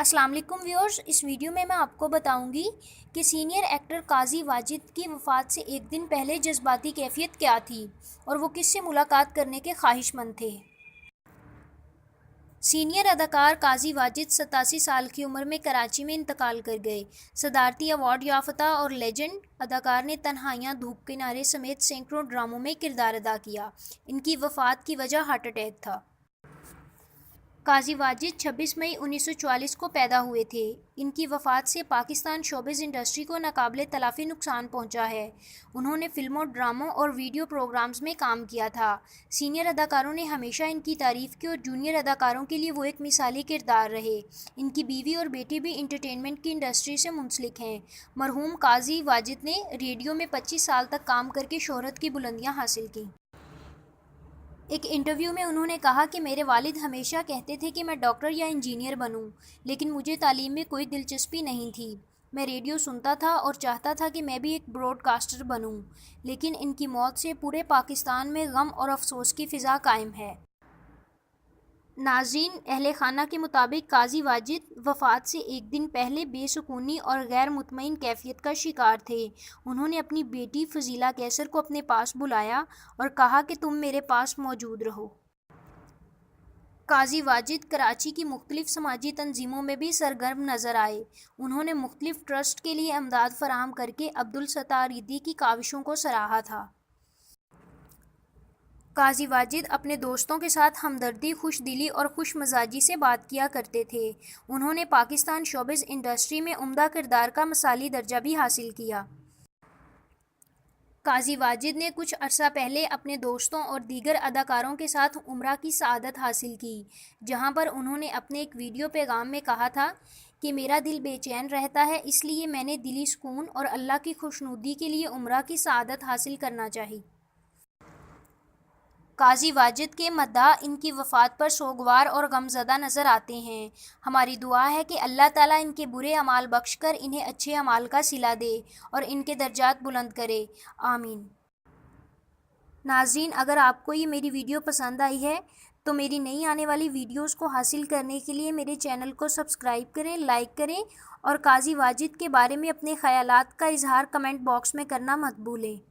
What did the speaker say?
السلام علیکم ویورز، اس ویڈیو میں آپ کو بتاؤں گی کہ سینئر ایکٹر قاضی واجد کی وفات سے ایک دن پہلے جذباتی کیفیت کیا تھی اور وہ کس سے ملاقات کرنے کے خواہش مند تھے۔ سینئر اداکار قاضی واجد 87 سال کی عمر میں کراچی میں انتقال کر گئے۔ صدارتی ایوارڈ یافتہ اور لیجنڈ اداکار نے تنہائیاں، دھوپ کنارے سمیت سینکڑوں ڈراموں میں کردار ادا کیا۔ ان کی وفات کی وجہ ہارٹ اٹیک تھا۔ قاضی واجد 26 مئی 1944 کو پیدا ہوئے تھے۔ ان کی وفات سے پاکستان شوبز انڈسٹری کو ناقابل تلافی نقصان پہنچا ہے۔ انہوں نے فلموں، ڈراموں اور ویڈیو پروگرامز میں کام کیا تھا۔ سینئر اداکاروں نے ہمیشہ ان کی تعریف کی اور جونیئر اداکاروں کے لیے وہ ایک مثالی کردار رہے۔ ان کی بیوی اور بیٹی بھی انٹرٹینمنٹ کی انڈسٹری سے منسلک ہیں۔ مرحوم قاضی واجد نے ریڈیو میں 25 سال تک کام کر کے شہرت کی بلندیاں حاصل کیں۔ ایک انٹرویو میں انہوں نے کہا کہ میرے والد ہمیشہ کہتے تھے کہ میں ڈاکٹر یا انجینئر بنوں، لیکن مجھے تعلیم میں کوئی دلچسپی نہیں تھی۔ میں ریڈیو سنتا تھا اور چاہتا تھا کہ میں بھی ایک براڈ کاسٹر بنوں، لیکن ان کی موت سے پورے پاکستان میں غم اور افسوس کی فضا قائم ہے۔ ناظرین، اہل خانہ کے مطابق قاضی واجد وفات سے ایک دن پہلے بے سکونی اور غیر مطمئن کیفیت کا شکار تھے۔ انہوں نے اپنی بیٹی فضیلہ قیصر کو اپنے پاس بلایا اور کہا کہ تم میرے پاس موجود رہو۔ قاضی واجد کراچی کی مختلف سماجی تنظیموں میں بھی سرگرم نظر آئے۔ انہوں نے مختلف ٹرسٹ کے لیے امداد فراہم کر کے عبدالستار ریدی کی کاوشوں کو سراہا تھا۔ قاضی واجد اپنے دوستوں کے ساتھ ہمدردی، خوش دلی اور خوش مزاجی سے بات کیا کرتے تھے۔ انہوں نے پاکستان شوبز انڈسٹری میں عمدہ کردار کا مثالی درجہ بھی حاصل کیا۔ قاضی واجد نے کچھ عرصہ پہلے اپنے دوستوں اور دیگر اداکاروں کے ساتھ عمرہ کی سعادت حاصل کی، جہاں پر انہوں نے اپنے ایک ویڈیو پیغام میں کہا تھا کہ میرا دل بے چین رہتا ہے، اس لیے میں نے دلی سکون اور اللہ کی خوشنودی کے لیے عمرہ کی سعادت حاصل کرنا چاہی۔ قاضی واجد کے مداح ان کی وفات پر سوگوار اور غمزدہ نظر آتے ہیں۔ ہماری دعا ہے کہ اللہ تعالیٰ ان کے برے اعمال بخش کر انہیں اچھے اعمال کا صلہ دے اور ان کے درجات بلند کرے، آمین۔ ناظرین، اگر آپ کو یہ میری ویڈیو پسند آئی ہے تو میری نئی آنے والی ویڈیوز کو حاصل کرنے کے لیے میرے چینل کو سبسکرائب کریں، لائک کریں اور قاضی واجد کے بارے میں اپنے خیالات کا اظہار کمنٹ باکس میں کرنا مت بھولیں۔